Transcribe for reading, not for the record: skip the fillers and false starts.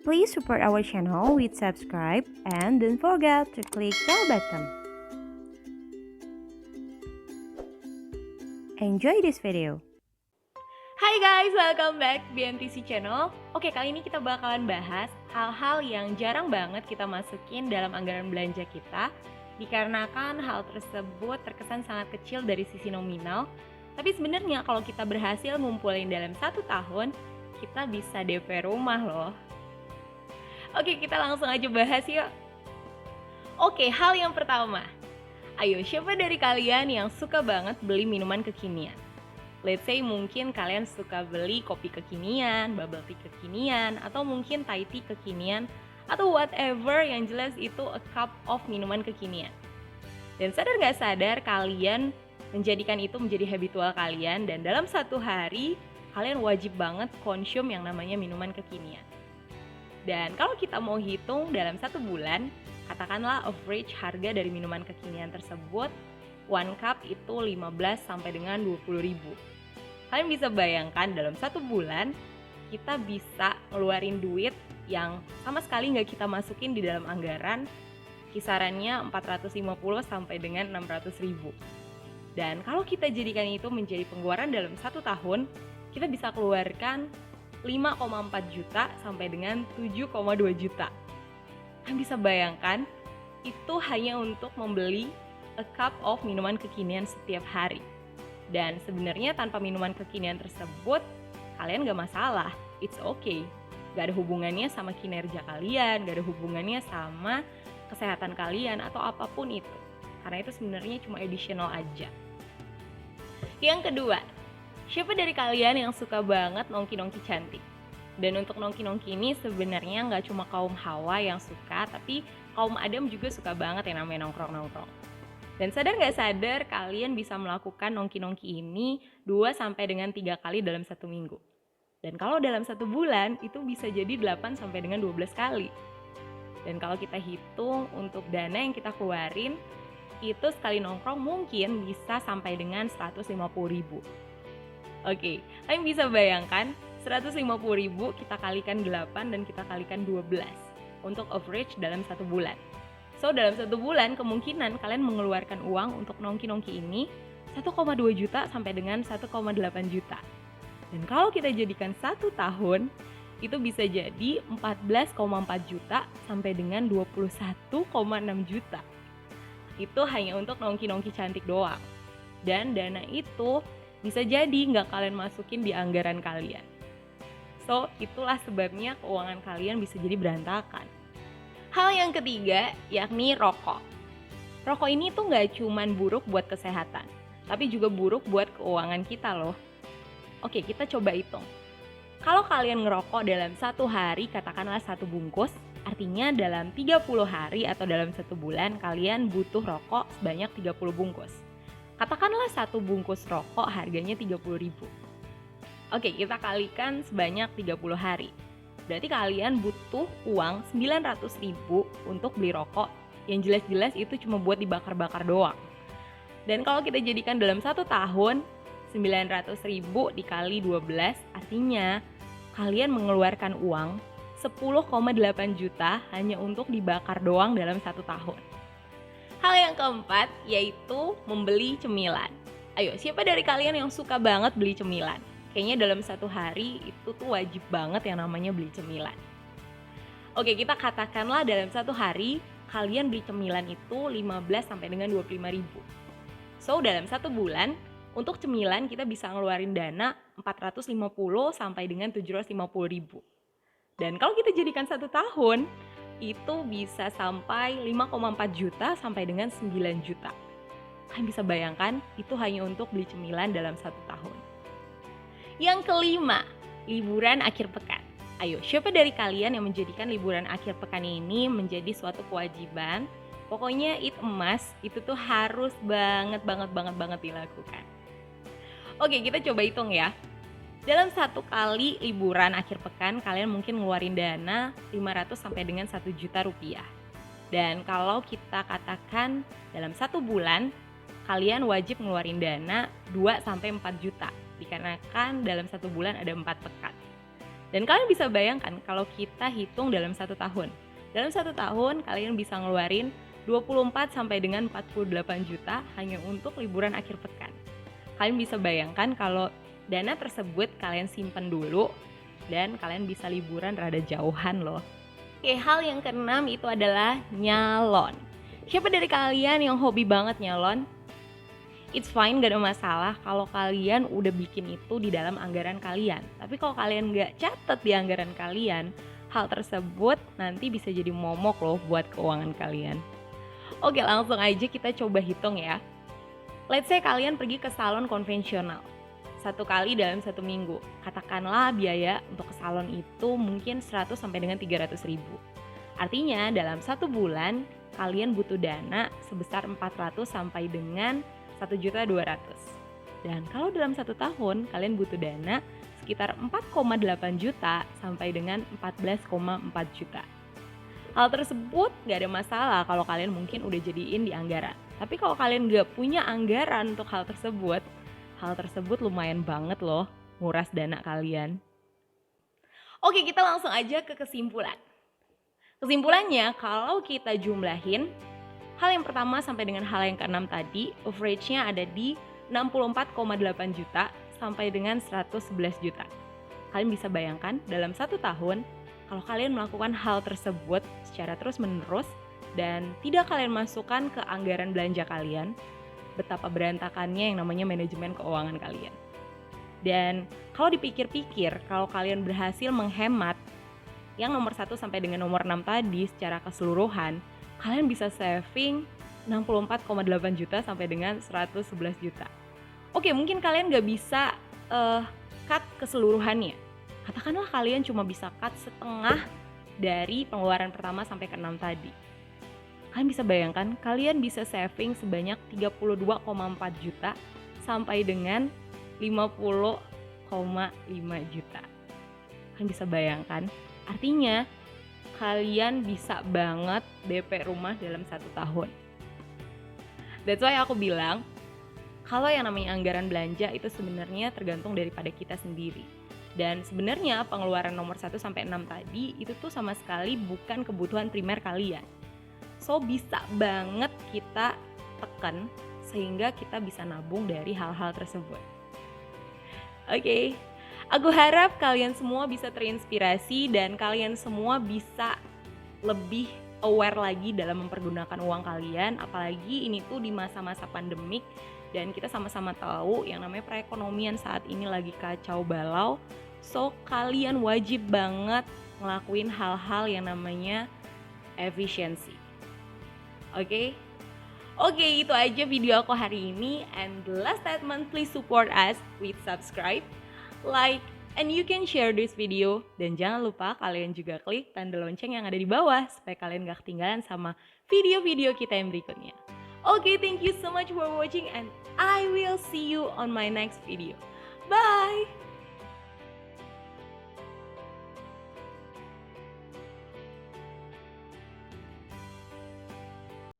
Please support our channel with subscribe and don't forget to click bell button. Enjoy this video. Hai guys, welcome back to BMTC Channel. Oke, kali ini kita bakalan bahas hal-hal yang jarang banget kita masukin dalam anggaran belanja kita, dikarenakan hal tersebut terkesan sangat kecil dari sisi nominal. Tapi sebenarnya kalau kita berhasil ngumpulin dalam 1 tahun, kita bisa DP rumah loh. Oke, kita langsung aja bahas yuk. Oke, hal yang pertama. Ayo, siapa dari kalian yang suka banget beli minuman kekinian? Let's say mungkin kalian suka beli kopi kekinian, bubble tea kekinian, atau mungkin Thai tea kekinian, atau whatever yang jelas itu a cup of minuman kekinian. Dan sadar gak sadar kalian menjadikan itu menjadi habitual kalian, dan dalam 1 hari kalian wajib banget konsum yang namanya minuman kekinian. Dan kalau kita mau hitung dalam 1 bulan, katakanlah average harga dari minuman kekinian tersebut, 1 cup itu 15 sampai dengan 20 ribu. Kalian bisa bayangkan dalam 1 bulan, kita bisa ngeluarin duit yang sama sekali nggak kita masukin di dalam anggaran, kisarannya 450 sampai dengan 600 ribu. Dan kalau kita jadikan itu menjadi pengeluaran dalam 1 tahun, kita bisa keluarkan 5,4 juta sampai dengan 7,2 juta. Kalian bisa bayangkan, itu hanya untuk membeli a cup of minuman kekinian setiap hari. Dan sebenarnya tanpa minuman kekinian tersebut, kalian gak masalah, it's okay. Gak ada hubungannya sama kinerja kalian, gak ada hubungannya sama kesehatan kalian atau apapun itu. Karena itu sebenarnya cuma additional aja. Yang kedua, siapa dari kalian yang suka banget nongki-nongki cantik? Dan untuk nongki-nongki ini sebenarnya nggak cuma kaum Hawa yang suka, tapi kaum Adam juga suka banget yang namanya nongkrong-nongkrong. Dan sadar nggak sadar kalian bisa melakukan nongki-nongki ini 2 sampai dengan 3 kali dalam 1 minggu. Dan kalau dalam 1 bulan itu bisa jadi 8 sampai dengan 12 kali. Dan kalau kita hitung untuk dana yang kita keluarin, itu sekali nongkrong mungkin bisa sampai dengan 150 ribu. Oke, kalian bisa bayangkan 150 ribu kita kalikan 8 dan kita kalikan 12 untuk average dalam 1 bulan. So, dalam 1 bulan kemungkinan kalian mengeluarkan uang untuk nongki-nongki ini 1,2 juta sampai dengan 1,8 juta. Dan kalau kita jadikan 1 tahun, itu bisa jadi 14,4 juta sampai dengan 21,6 juta. Itu hanya untuk nongki-nongki cantik doang. Dan dana itu bisa jadi nggak kalian masukin di anggaran kalian. So, itulah sebabnya keuangan kalian bisa jadi berantakan. Hal yang ketiga, yakni rokok. Rokok ini tuh nggak cuman buruk buat kesehatan, tapi juga buruk buat keuangan kita loh. Oke, kita coba hitung. Kalau kalian ngerokok dalam 1 hari, katakanlah 1 bungkus, artinya dalam 30 hari atau dalam 1 bulan, kalian butuh rokok sebanyak 30 bungkus. Katakanlah 1 bungkus rokok harganya 30 ribu. Oke, kita kalikan sebanyak 30 hari. Berarti kalian butuh uang 900 ribu untuk beli rokok yang jelas-jelas itu cuma buat dibakar-bakar doang. Dan kalau kita jadikan dalam 1 tahun, 900 ribu dikali 12, artinya kalian mengeluarkan uang 10,8 juta hanya untuk dibakar doang dalam 1 tahun. Hal yang keempat yaitu membeli cemilan. Ayo, siapa dari kalian yang suka banget beli cemilan? Kayaknya dalam 1 hari itu tuh wajib banget yang namanya beli cemilan. Oke, kita katakanlah dalam 1 hari kalian beli cemilan itu 15 sampai dengan 25 ribu. So, dalam 1 bulan untuk cemilan kita bisa ngeluarin dana 450 sampai dengan 750 ribu. Dan kalau kita jadikan 1 tahun, itu bisa sampai 5,4 juta sampai dengan 9 juta. Kalian bisa bayangkan, itu hanya untuk beli cemilan dalam 1 tahun. Yang kelima, liburan akhir pekan. Ayo, siapa dari kalian yang menjadikan liburan akhir pekan ini menjadi suatu kewajiban? Pokoknya it emas, itu tuh harus banget dilakukan. Oke, kita coba hitung ya. Dalam 1 kali liburan akhir pekan, kalian mungkin ngeluarin dana 500 sampai dengan 1 juta rupiah. Dan kalau kita katakan dalam 1 bulan, kalian wajib ngeluarin dana 2 sampai 4 juta. Dikarenakan dalam 1 bulan ada 4 pekan. Dan kalian bisa bayangkan kalau kita hitung dalam 1 tahun. Dalam 1 tahun kalian bisa ngeluarin 24 sampai dengan 48 juta hanya untuk liburan akhir pekan. Kalian bisa bayangkan kalau dana tersebut kalian simpen dulu dan kalian bisa liburan rada jauhan loh. Oke, hal yang keenam itu adalah nyalon. Siapa dari kalian yang hobi banget nyalon? It's fine, gak ada masalah kalau kalian udah bikin itu di dalam anggaran kalian. Tapi kalau kalian gak catat di anggaran kalian, hal tersebut nanti bisa jadi momok loh buat keuangan kalian. Oke, langsung aja kita coba hitung ya. Let's say kalian pergi ke salon konvensional 1 kali dalam 1 minggu. Katakanlah biaya untuk ke salon itu mungkin 100 sampai dengan 300 ribu. Artinya dalam 1 bulan kalian butuh dana sebesar 400 sampai dengan 1.200.000. Dan kalau dalam 1 tahun kalian butuh dana sekitar 4,8 juta sampai dengan 14,4 juta. Hal tersebut gak ada masalah kalau kalian mungkin udah jadiin di anggaran. Tapi kalau kalian gak punya anggaran untuk hal tersebut lumayan banget loh nguras dana kalian. Oke, kita langsung aja ke kesimpulan. Kesimpulannya, kalau kita jumlahin, hal yang pertama sampai dengan hal yang keenam tadi, average-nya ada di 64,8 juta sampai dengan 111 juta. Kalian bisa bayangkan dalam 1 tahun, kalau kalian melakukan hal tersebut secara terus-menerus dan tidak kalian masukkan ke anggaran belanja kalian, betapa berantakannya yang namanya manajemen keuangan kalian. Dan kalau dipikir-pikir, kalau kalian berhasil menghemat yang nomor 1 sampai dengan nomor 6 tadi secara keseluruhan, kalian bisa saving 64,8 juta sampai dengan 111 juta. Oke, mungkin kalian gak bisa cut keseluruhannya. Katakanlah kalian cuma bisa cut setengah dari pengeluaran pertama sampai ke 6 tadi. Kalian bisa bayangkan, kalian bisa saving sebanyak 32,4 juta sampai dengan 50,5 juta. Kalian bisa bayangkan, artinya kalian bisa banget DP rumah dalam 1 tahun. That's why aku bilang, kalau yang namanya anggaran belanja itu sebenarnya tergantung daripada kita sendiri. Dan sebenarnya pengeluaran nomor 1 sampai 6 tadi itu tuh sama sekali bukan kebutuhan primer kalian. So bisa banget kita tekan sehingga kita bisa nabung dari hal-hal tersebut. Oke, aku harap kalian semua bisa terinspirasi dan kalian semua bisa lebih aware lagi dalam mempergunakan uang kalian. Apalagi ini tuh di masa-masa pandemik dan kita sama-sama tahu yang namanya perekonomian saat ini lagi kacau balau. So kalian wajib banget ngelakuin hal-hal yang namanya efisiensi. Oke, itu aja video aku hari ini. And the last statement, please support us with subscribe, like, and you can share this video. Dan jangan lupa kalian juga klik tanda lonceng yang ada di bawah supaya kalian gak ketinggalan sama video-video kita yang berikutnya. Oke, thank you so much for watching and I will see you on my next video. Bye!